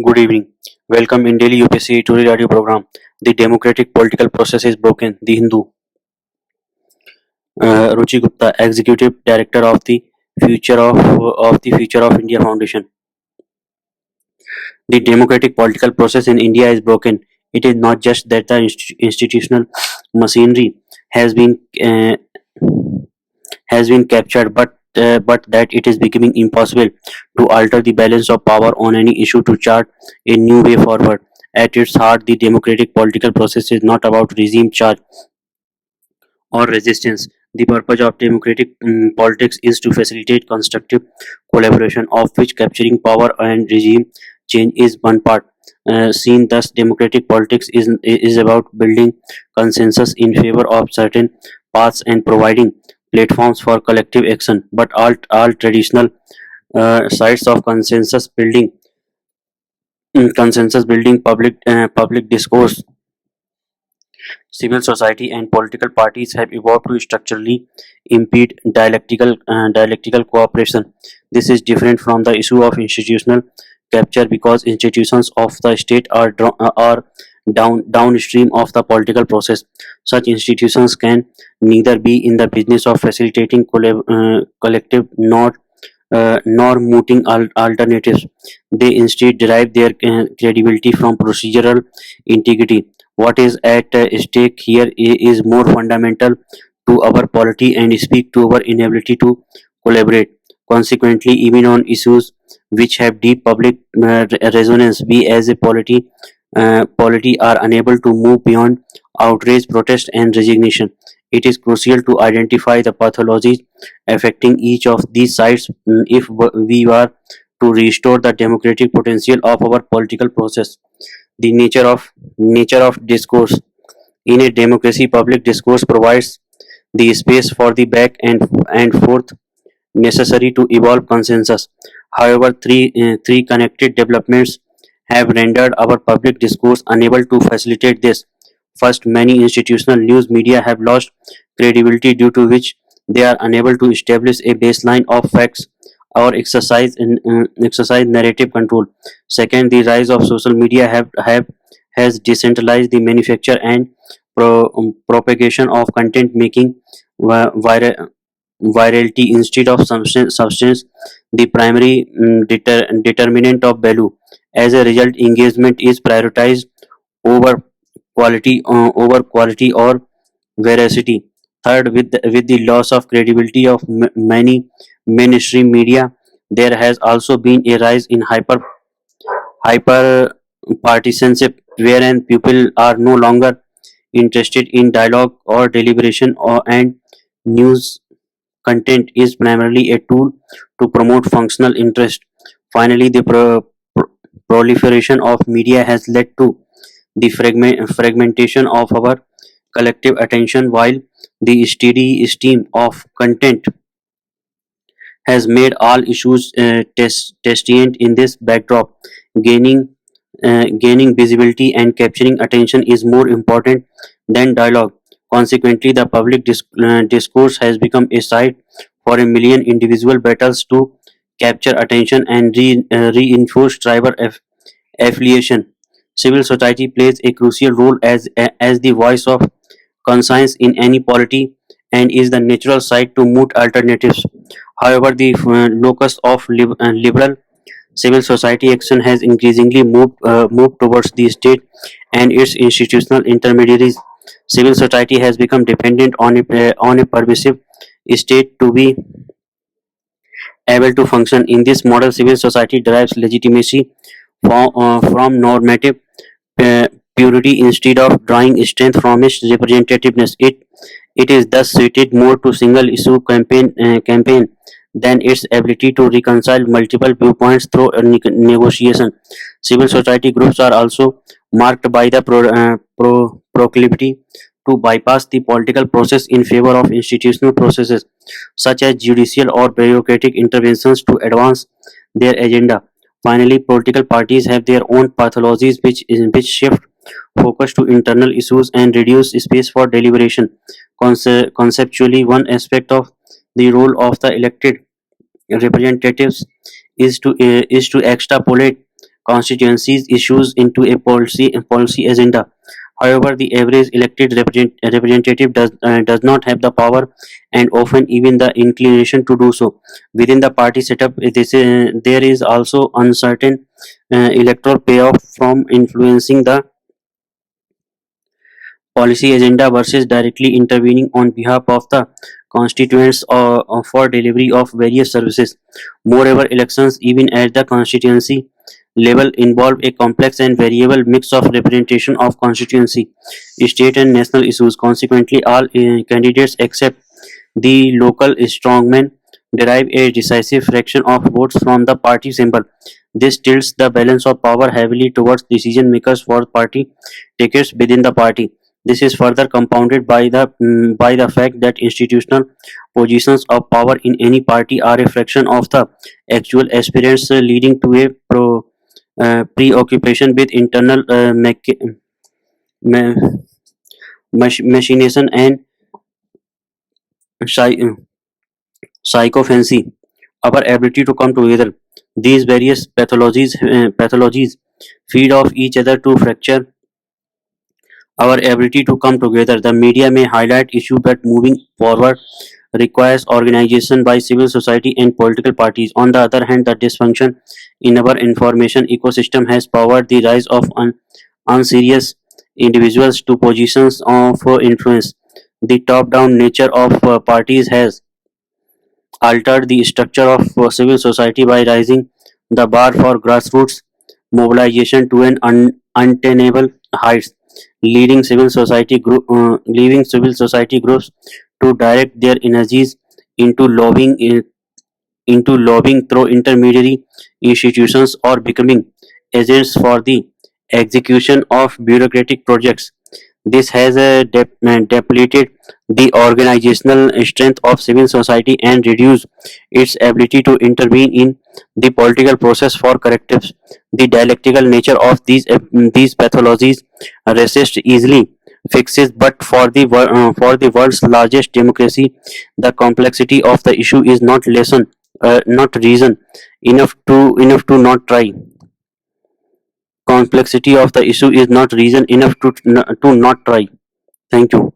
Good evening. Welcome in daily UPSC Editorial radio program. The democratic political process is broken. The Hindu. Ruchi Gupta, Executive Director of the Future of India Foundation. The democratic political process in India is broken. It is not just that the institutional machinery has been uh, has been captured, but that it is becoming impossible to alter the balance of power on any issue to chart a new way forward. At its heart, the democratic political process is not about regime change or resistance. The purpose of democratic politics is to facilitate constructive collaboration, of which capturing power and regime change is one part. Seen thus, democratic politics is about building consensus in favor of certain paths and providing platforms for collective action. But all traditional sites of consensus building, public discourse, civil society, and political parties have evolved to structurally impede dialectical cooperation. This is different from the issue of institutional capture because institutions of the state are downstream of the political process. Such institutions can neither be in the business of facilitating collective nor mooting alternatives. They instead derive their credibility from procedural integrity. What is at stake here is more fundamental to our polity and speak to our inability to collaborate. Consequently, even on issues which have deep public resonance, we as a polity are unable to move beyond outrage, protest, and resignation. It is crucial to identify the pathologies affecting each of these sides if we were to restore the democratic potential of our political process. The nature of discourse in a democracy, public discourse provides the space for the back and forth necessary to evolve consensus. However, three connected developments have rendered our public discourse unable to facilitate this. First, many institutional news media have lost credibility due to which they are unable to establish a baseline of facts or exercise narrative control. Second, the rise of social media has decentralized the manufacture and propagation of content, making virality instead of substance the primary determinant of value. As a result, engagement is prioritized over quality or veracity. Third, with the loss of credibility of many mainstream media, there has also been a rise in hyper partisanship, wherein people are no longer interested in dialogue or deliberation, and news content is primarily a tool to promote functional interest. Finally, the proliferation of media has led to the fragmentation of our collective attention, while the steady stream of content has made all issues tesient. In this backdrop, gaining gaining visibility and capturing attention is more important than dialogue. Consequently, the public discourse has become a site for a million individual battles to capture attention and reinforce tribal affiliation. Civil society plays a crucial role as the voice of conscience in any polity and is the natural site to moot alternatives. However, the locus of liberal civil society action has increasingly moved towards the state and its institutional intermediaries. Civil society has become dependent on a permissive state to be able to function. In this model, civil society derives legitimacy from normative uh, purity instead of drawing strength from its representativeness. It is thus suited more to single issue campaign than its ability to reconcile multiple viewpoints through a negotiation. Civil society groups are also marked by the proclivity to bypass the political process in favor of institutional processes such as judicial or bureaucratic interventions to advance their agenda. Finally, political parties have their own pathologies which shift focus to internal issues and reduce space for deliberation. Conceptually, one aspect of the role of the elected representatives is to extrapolate constituencies issues into a policy agenda. However, the average elected representative does not have the power and often even the inclination to do so. Within the party setup, there is also uncertain electoral payoff from influencing the policy agenda versus directly intervening on behalf of the constituents or for delivery of various services. Moreover, elections, even at the constituency level, involve a complex and variable mix of representation of constituency, state, and national issues. Consequently, all candidates except the local strongmen derive a decisive fraction of votes from the party symbol. This tilts the balance of power heavily towards decision makers for party tickets within the party. This is further compounded by the fact that institutional positions of power in any party are a fraction of the actual aspirants, leading to a preoccupation with internal ma- machination and psy- psychophancy. Our ability to come together. These various pathologies feed off each other to fracture our ability to come together. The media may highlight issues, but moving forward requires organization by civil society and political parties. On the other hand, the dysfunction in our information ecosystem has powered the rise of unserious individuals to positions of influence. The top-down nature of parties has altered the structure of civil society by raising the bar for grassroots mobilization to an untenable heights, leaving civil society groups to direct their energies into lobbying through intermediary institutions or becoming agents for the execution of bureaucratic projects. This has depleted the organizational strength of civil society and reduced its ability to intervene in the political process for correctives. The dialectical nature of these pathologies resist easily fixes, but for the world's largest democracy, the complexity of the issue is not reason enough to not try. Complexity of the issue is not reason enough to not try. Thank you.